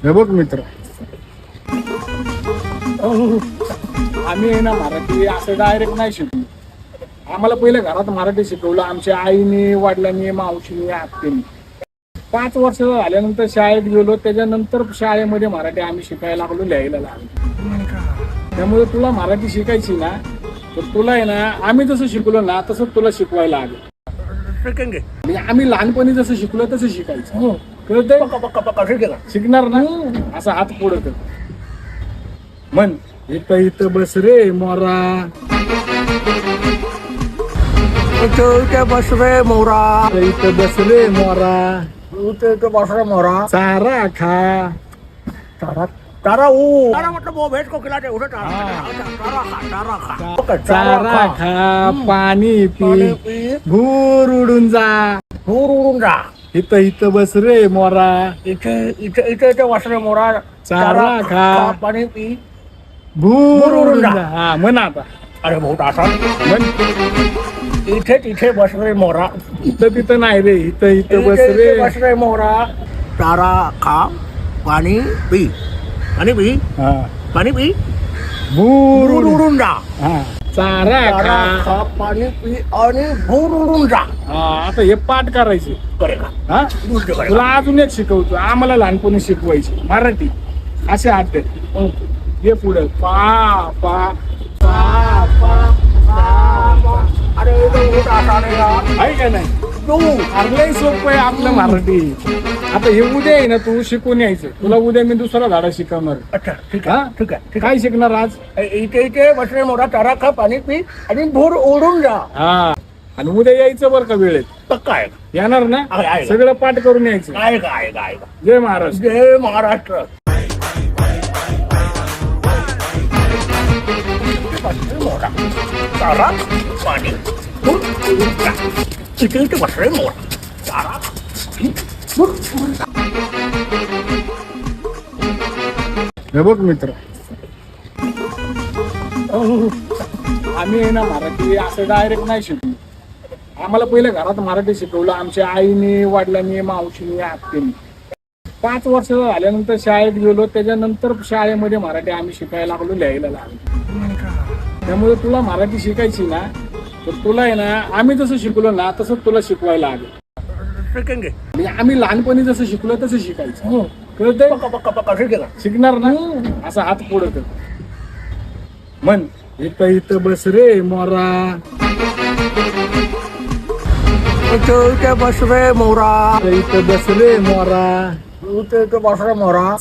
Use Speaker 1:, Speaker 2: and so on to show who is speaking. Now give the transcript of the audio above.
Speaker 1: हे बघ मित्र, आम्ही आहे ना मराठी असं डायरेक्ट नाही शिकलो. आम्हाला पहिले घरात मराठी शिकवलं आमच्या आईने, वडिलांनी, मावशीने, आत्याने. 5 वर्ष झाल्यानंतर शाळेत गेलो, त्याच्यानंतर शाळेमध्ये मराठी आम्ही शिकायला लागलो, लिहायला लागलो. त्यामुळे तुला मराठी शिकायची ना, तर तुला आहे ना आम्ही जसं शिकलो ना तसं तुला शिकवायला लागेल. म्हणजे आम्ही लहानपणी जसं शिकलो तसं शिकायचं. कळतंय? शिकणार ना? असा हात पुढं कर, म्हण इथं इथं बस रे मोरा,
Speaker 2: इथं बस रे मोरा,
Speaker 1: इथं बस रे मोरा,
Speaker 2: इथं बस रे मोरा.
Speaker 1: चारा खा.
Speaker 2: तारा तारा ओ तारा मतलब वो भेज को खिलाते उसे तारा खा.
Speaker 1: चारा खा, पाणी पी, भूर उडून जा.
Speaker 2: दूर उडून जा.
Speaker 1: इथं इथं बस रे मोरा,
Speaker 2: इथे इथे इथे इथे बस रे मोरा.
Speaker 1: चारा खा,
Speaker 2: पाणी पी,
Speaker 1: भूर उडून जा. हा म्हण आता,
Speaker 2: अरे बहुत आसान.
Speaker 1: म्हण
Speaker 2: इथे तिथे बस रे मोरा,
Speaker 1: इथं तिथं नाही रे, इथं इथं बस
Speaker 2: इथे
Speaker 1: रे.
Speaker 2: इथे बस रे मोरा. चारा खा, पाणी पी, पाणी पी,
Speaker 1: हा,
Speaker 2: पाणी पी,
Speaker 1: भूर
Speaker 2: दूर
Speaker 1: उडून.
Speaker 2: उडून जा.
Speaker 1: हा, चारा
Speaker 2: चारा
Speaker 1: खा.
Speaker 2: खा, पाणी पी आणि भूर उडून जा.
Speaker 1: हा, आता हे पाठ करायचे.
Speaker 2: करेगा
Speaker 1: हा,
Speaker 2: दुसरं करेगा.
Speaker 1: तुला अजून एक शिकवतो. आम्हाला लहानपणी शिकवायची मराठी असे हात दे. ये पुढे पा पा पा पा पा.
Speaker 2: अरे ये तो बहुत आसान है यार.
Speaker 1: आहे का नाही?
Speaker 2: तू
Speaker 1: लय सोपं आहे आपलं मराठी. आता हे उद्या आहे ना, तू शिकून यायचं. तुला उद्या मी दुसरा धडा शिकवणार.
Speaker 2: अच्छा ठीक
Speaker 1: हा?
Speaker 2: आहे ठीक आहे ठीक
Speaker 1: काय शिकणार आज?
Speaker 2: आहे. इथे इथे बसणे मोठा चारा खा, पाणी पी आणि भूर उडून जा.
Speaker 1: हा, आणि उद्या यायचं बरं का वेळेत.
Speaker 2: पक्का आहे.
Speaker 1: येणार ना?
Speaker 2: आहे.
Speaker 1: सगळं पाठ करून यायचं.
Speaker 2: आहे आहे.
Speaker 1: जय महाराष्ट्र.
Speaker 2: जय महाराष्ट्र. बसणे मोठा चारा पाणी भूर उडून जा. इथे इथे बसणे मोठा चारा भूर उडून जा.
Speaker 1: हे बघ मित्र, आम्ही आहे ना मराठी असं डायरेक्ट नाही शिकलो. आम्हाला पहिले घरात मराठी शिकवलं आमच्या आईने, वडिलांनी, मावशीने, आत्याने. 5 वर्ष झाल्यानंतर शाळेत गेलो, त्याच्यानंतर शाळेमध्ये मराठी आम्ही शिकायला लागलो, लिहायला लागलो. त्यामुळे तुला मराठी शिकायची ना, तर तुला आहे ना आम्ही जसं शिकलो ना तसं तुला शिकवायला लागेल. म्हणजे आम्ही लहानपणी जसं शिकलो तसं शिकायचं. कळतंय?
Speaker 2: पक्का शिकेगा.
Speaker 1: शिकणार ना? असा हात पुढं कर, म्हण इथं इथं बस रे मोरा,
Speaker 2: इथे इथे बस रे मोरा,
Speaker 1: इथं बस रे मोरा,
Speaker 2: इथे इथे बस रे मोरा.